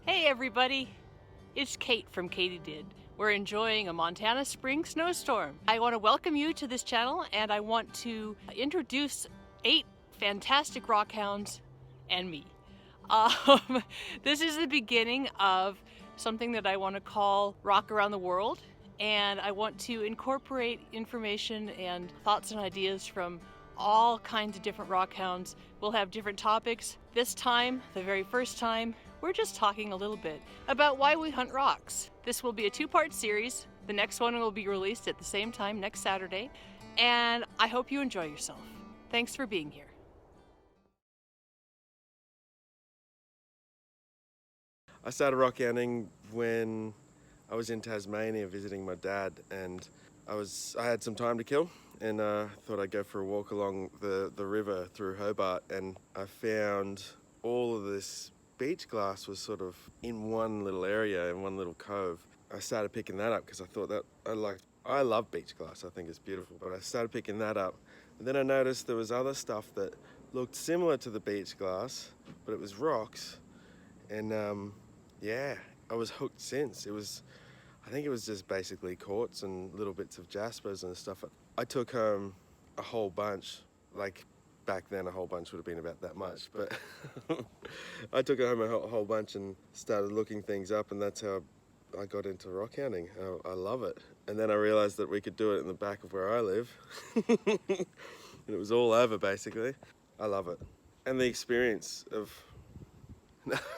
Hey everybody, it's Kate from Katydid. We're enjoying a Montana spring snowstorm. I want to welcome you to this channel and I want to introduce 8 fantastic rockhounds and me. This is the beginning of something that I want to call Rock Around the World, and I want to incorporate information and thoughts and ideas from all kinds of different rockhounds. We'll have different topics. This time, the very first time, we're just talking a little bit about why we hunt rocks. This will be a 2-part series. The next one will be released at the same time next Saturday, and I hope you enjoy yourself. Thanks for being here. I started rockhounding when I was in Tasmania visiting my dad, and I had some time to kill, and thought I'd go for a walk along the river through Hobart, and I found all of this beach glass was sort of in one little area, in one little cove. I started picking that up because I thought that I love beach glass. I think it's beautiful, but I started picking that up. And then I noticed there was other stuff that looked similar to the beach glass, but it was rocks. And yeah, I was hooked since. I think it was just basically quartz and little bits of jaspers and stuff. I took home a whole bunch. Like back then a whole bunch would have been about that much, but I took home a whole bunch and started looking things up, and that's how I got into rockhounding. I love it. And then I realized that we could do it in the back of where I live. And it was all over basically. I love it. And the experience of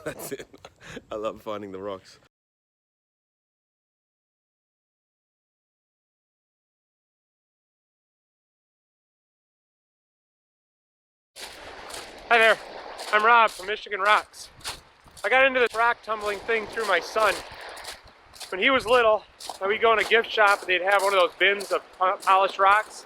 that's it. I love finding the rocks. Hi there, I'm Rob from Michigan Rocks. I got into this rock tumbling thing through my son. When he was little, we'd go in a gift shop and they'd have one of those bins of polished rocks.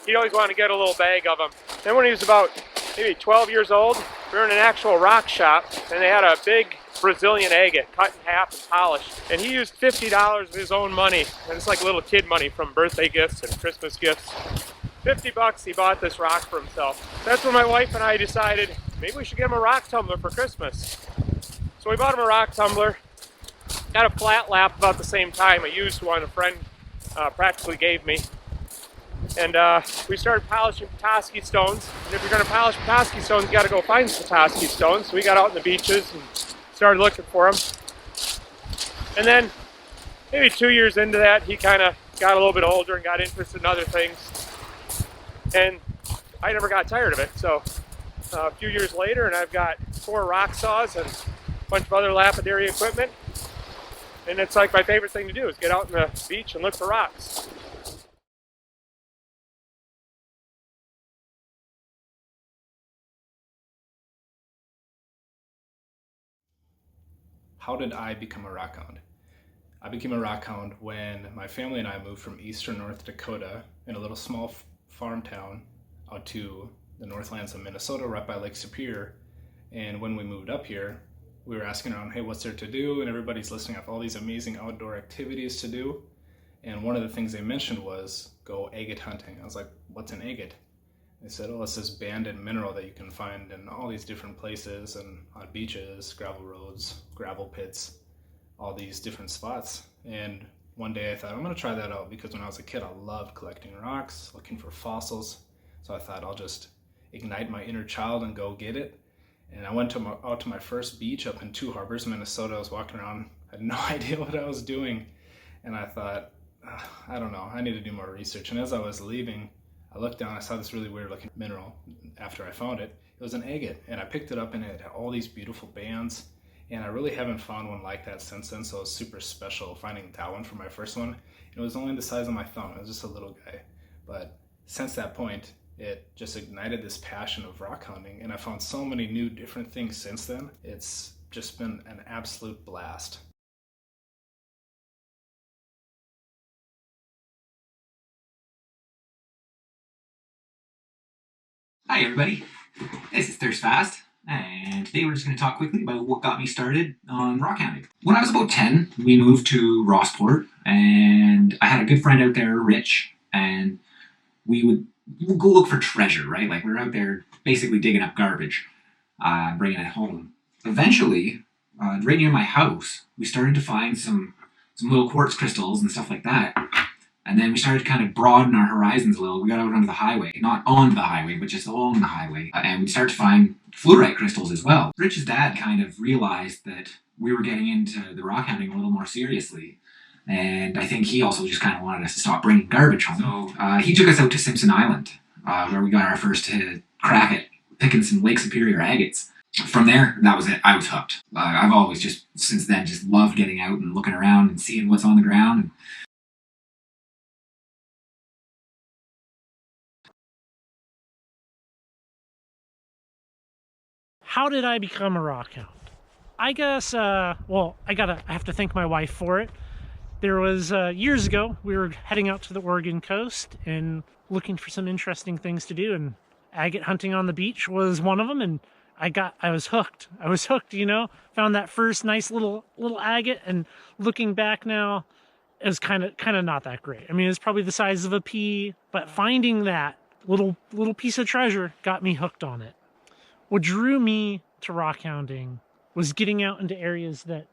He'd always want to get a little bag of them. Then when he was about maybe 12 years old, we were in an actual rock shop and they had a big Brazilian agate cut in half and polished. And he used $50 of his own money, and it's like little kid money from birthday gifts and Christmas gifts. $50 he bought this rock for himself. That's when my wife and I decided maybe we should get him a rock tumbler for Christmas. So we bought him a rock tumbler, got a flat lap about the same time. I used one a friend practically gave me. And we started polishing Petoskey stones. And if you're going to polish Petoskey stones, you got to go find some Petoskey stones. So we got out in the beaches and started looking for them. And then maybe 2 years into that, he kind of got a little bit older and got interested in other things. And I never got tired of it. So a few years later, and I've got 4 rock saws and a bunch of other lapidary equipment. And it's like my favorite thing to do is get out on the beach and look for rocks. How did I become a rockhound? I became a rockhound when my family and I moved from eastern North Dakota in a little small farm town out to the Northlands of Minnesota right by Lake Superior. And when we moved up here, we were asking around, hey, what's there to do? And everybody's listing off all these amazing outdoor activities to do. And one of the things they mentioned was go agate hunting. I was like, what's an agate? They said, oh, it's this banded mineral that you can find in all these different places and on beaches, gravel roads, gravel pits, all these different spots. And one day I thought, I'm going to try that out, because when I was a kid, I loved collecting rocks, looking for fossils. So I thought I'll just ignite my inner child and go get it. And I went out to my first beach up in Two Harbors, Minnesota. I was walking around, I had no idea what I was doing. And I thought, I don't know, I need to do more research. And as I was leaving, I looked down, I saw this really weird looking mineral. After I found it, it was an agate, and I picked it up and it had all these beautiful bands, and I really haven't found one like that since then, so it was super special finding that one for my first one. It was only the size of my thumb, it was just a little guy. But since that point, it just ignited this passion of rock hunting, and I found so many new different things since then. It's just been an absolute blast. Hi everybody, this is Thirst Fast, and today we're just going to talk quickly about what got me started on rockhounding. When I was about 10, we moved to Rossport, and I had a good friend out there, Rich, and we would go look for treasure, right? Like we were out there basically digging up garbage, bringing it home. Eventually, right near my house, we started to find some little quartz crystals and stuff like that. And then we started to kind of broaden our horizons a little. We got out onto the highway, not onto the highway, but just along the highway. And we started to find fluorite crystals as well. Rich's dad kind of realized that we were getting into the rock hounding a little more seriously. And I think he also just kind of wanted us to stop bringing garbage home. So he took us out to Simpson Island, where we got our first crack at picking some Lake Superior agates. From there, that was it. I was hooked. I've always just, since then, just loved getting out and looking around and seeing what's on the ground. How did I become a rockhound? I guess, well, I have to thank my wife for it. There was, years ago, we were heading out to the Oregon coast and looking for some interesting things to do, and agate hunting on the beach was one of them, and I was hooked. I was hooked, you know, found that first nice little agate, and looking back now, it was kind of not that great. I mean, it's probably the size of a pea, but finding that little piece of treasure got me hooked on it. What drew me to rockhounding was getting out into areas that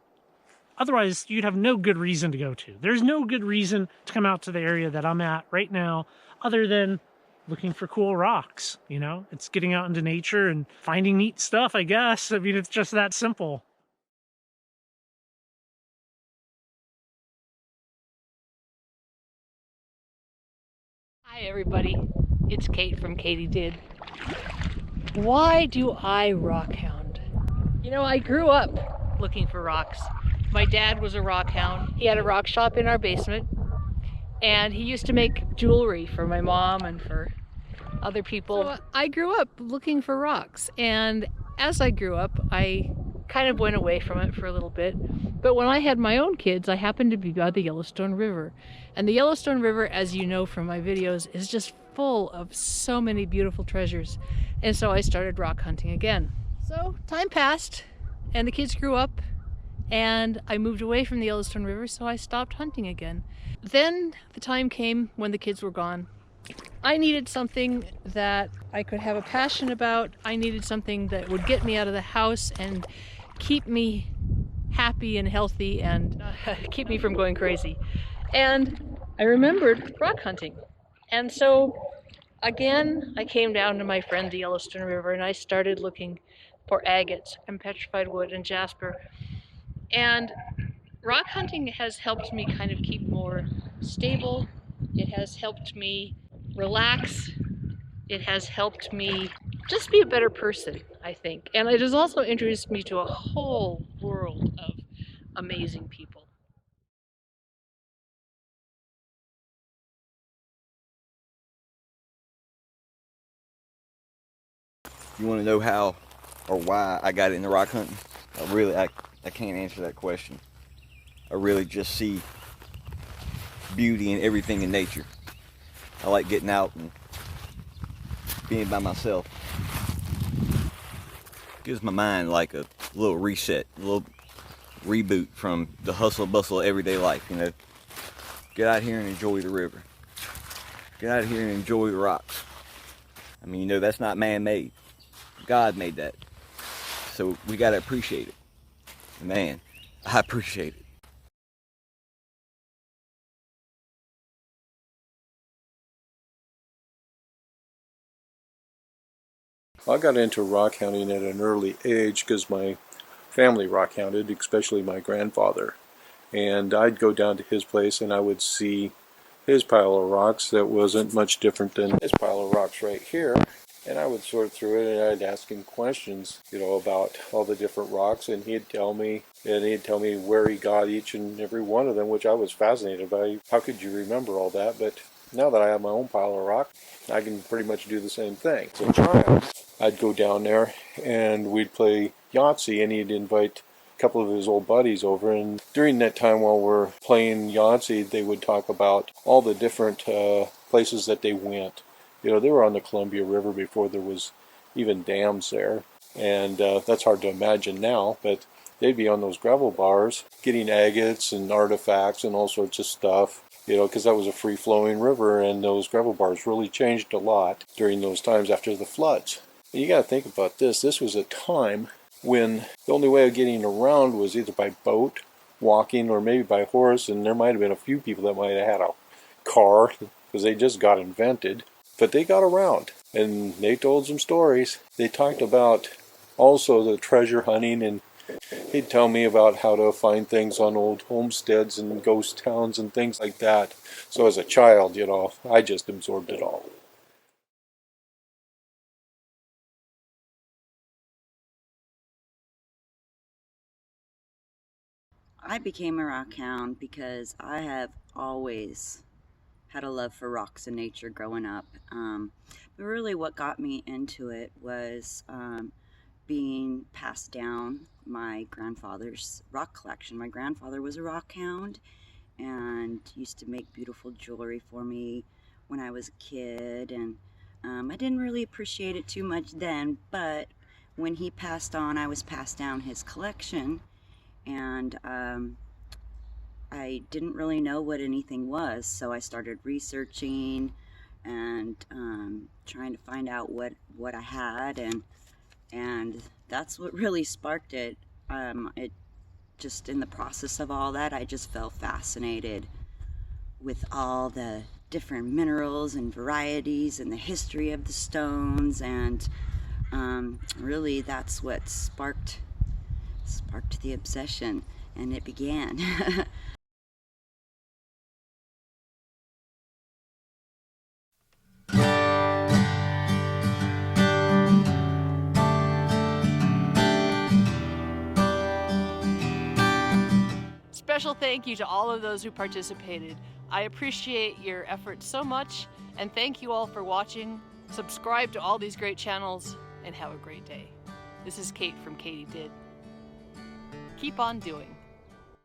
otherwise you'd have no good reason to go to. There's no good reason to come out to the area that I'm at right now other than looking for cool rocks, you know? It's getting out into nature and finding neat stuff, I guess. I mean, it's just that simple. Hi everybody, it's Kate from Katie Did. Why do I rockhound? You know, I grew up looking for rocks. My dad was a rockhound. He had a rock shop in our basement, and he used to make jewelry for my mom and for other people. So I grew up looking for rocks, and as I grew up, I kind of went away from it for a little bit. But when I had my own kids, I happened to be by the Yellowstone River. And the Yellowstone River, as you know from my videos, is just full of so many beautiful treasures. And so I started rock hunting again. So time passed, and the kids grew up, and I moved away from the Yellowstone River, so I stopped hunting again. Then the time came when the kids were gone. I needed something that I could have a passion about. I needed something that would get me out of the house and keep me happy and healthy and keep me from going crazy. And I remembered rock hunting. And so again, I came down to my friend the Yellowstone River, and I started looking for agates and petrified wood and jasper. And rock hunting has helped me kind of keep more stable. It has helped me relax. It has helped me just be a better person, I think. And it has also introduced me to a whole world of amazing people. You want to know how or why I got into rock hunting? I can't answer that question. I really just see beauty in everything in nature. I like getting out and being by myself. Gives my mind like a little reset, a little reboot from the hustle bustle of everyday life, you know. Get out here and enjoy the river. Get out here and enjoy the rocks. I mean, you know, that's not man-made. God made that. So we gotta appreciate it. Man, I appreciate it. I got into rock hounding at an early age because my family rock hounded, especially my grandfather. And I'd go down to his place and I would see his pile of rocks that wasn't much different than his pile of rocks right here. And I would sort through it and I'd ask him questions, you know, about all the different rocks, and he'd tell me where he got each and every one of them, which I was fascinated by. How could you remember all that? But now that I have my own pile of rock, I can pretty much do the same thing. So I'd go down there and we'd play Yahtzee, and he'd invite a couple of his old buddies over, and during that time while we're playing Yahtzee, they would talk about all the different places that they went. You know, they were on the Columbia River before there was even dams there, and that's hard to imagine now, but they'd be on those gravel bars getting agates and artifacts and all sorts of stuff, you know, because that was a free-flowing river, and those gravel bars really changed a lot during those times after the floods. And you got to think about this. This was a time when the only way of getting around was either by boat, walking, or maybe by horse, and there might have been a few people that might have had a car because they just got invented, but they got around and they told some stories. They talked about also the treasure hunting, and he'd tell me about how to find things on old homesteads and ghost towns and things like that. So as a child, you know, I just absorbed it all. I became a rockhound because I have always had a love for rocks and nature growing up. But really what got me into it was being passed down my grandfather's rock collection. My grandfather was a rockhound and used to make beautiful jewelry for me when I was a kid, and I didn't really appreciate it too much then, but when he passed on, I was passed down his collection, and I didn't really know what anything was, so I started researching and trying to find out what I had, and that's what really sparked it. It just, in the process of all that, I just felt fascinated with all the different minerals and varieties and the history of the stones, and really that's what sparked the obsession, and it began. Special thank you to all of those who participated. I appreciate your efforts so much, and thank you all for watching. Subscribe to all these great channels, and have a great day. This is Kate from Katie Did. Keep on doing.